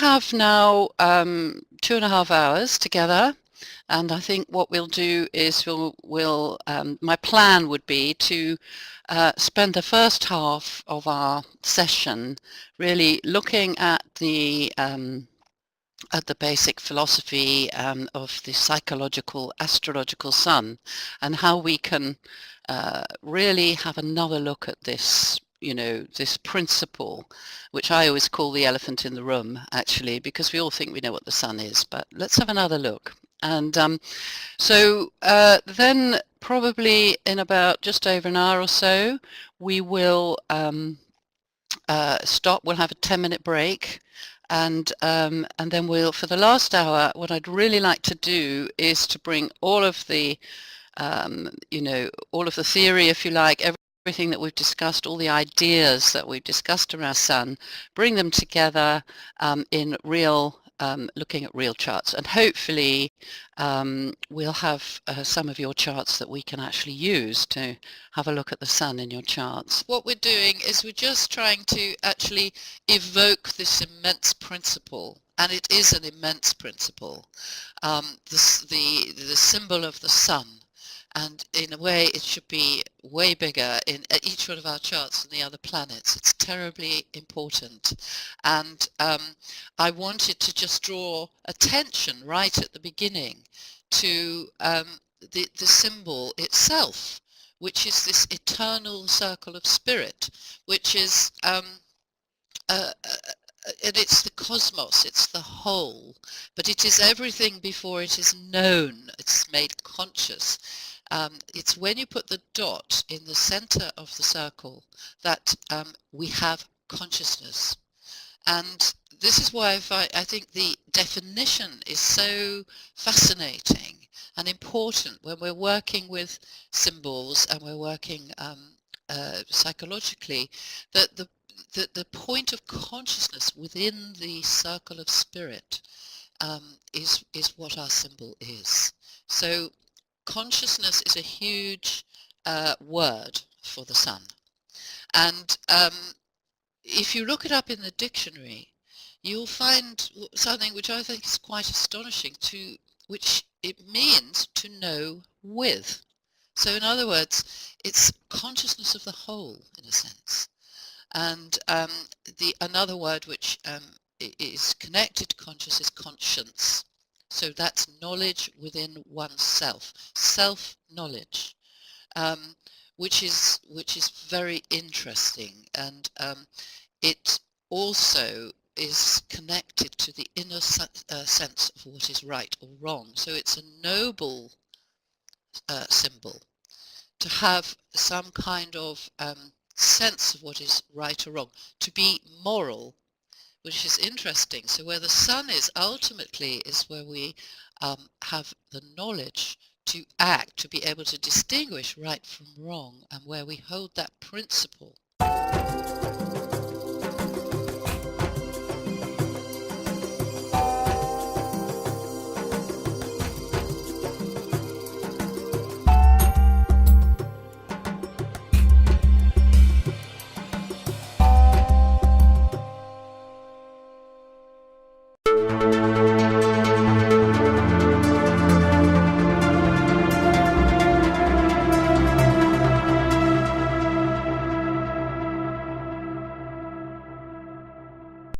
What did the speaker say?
have now 2.5 hours together, and I think what we'll do is my plan would be to spend the first half of our session really looking at the basic philosophy of the psychological astrological sun, and how we can really have another look at this, this principle, which I always call the elephant in the room, actually, because we all think we know what the sun is, but let's have another look. And so then probably in about just over an hour or so, we will stop. We'll have a 10-minute break. And then for the last hour, what I'd really like to do is to bring all of the, all of the theory, if you like, everything that we've discussed, all the ideas that we've discussed around sun, bring them together in real, looking at real charts. And hopefully we'll have some of your charts that we can actually use to have a look at the sun in your charts. What we're doing is we're just trying to actually evoke this immense principle, and it is an immense principle, the symbol of the sun. And in a way, it should be way bigger in each one of our charts than the other planets. It's terribly important. And I wanted to just draw attention right at the beginning to the symbol itself, which is this eternal circle of spirit, which is, and it's the cosmos, it's the whole, but it is everything before it is known, it's made conscious. It's when you put the dot in the center of the circle that we have consciousness. And this is why I think the definition is so fascinating and important when we're working with symbols and we're working psychologically, that the point of consciousness within the circle of spirit is what our symbol is. So consciousness is a huge word for the sun, and if you look it up in the dictionary, you'll find something which I think is quite astonishing, which it means to know with. So in other words, it's consciousness of the whole, in a sense. And another word which is connected to conscious is conscience. So that's knowledge within oneself, self-knowledge, which is very interesting, and it also is connected to the inner sense of what is right or wrong. So it's a noble symbol to have some kind of sense of what is right or wrong, to be moral, which is interesting. So where the sun is ultimately is where we have the knowledge to act, to be able to distinguish right from wrong, and where we hold that principle.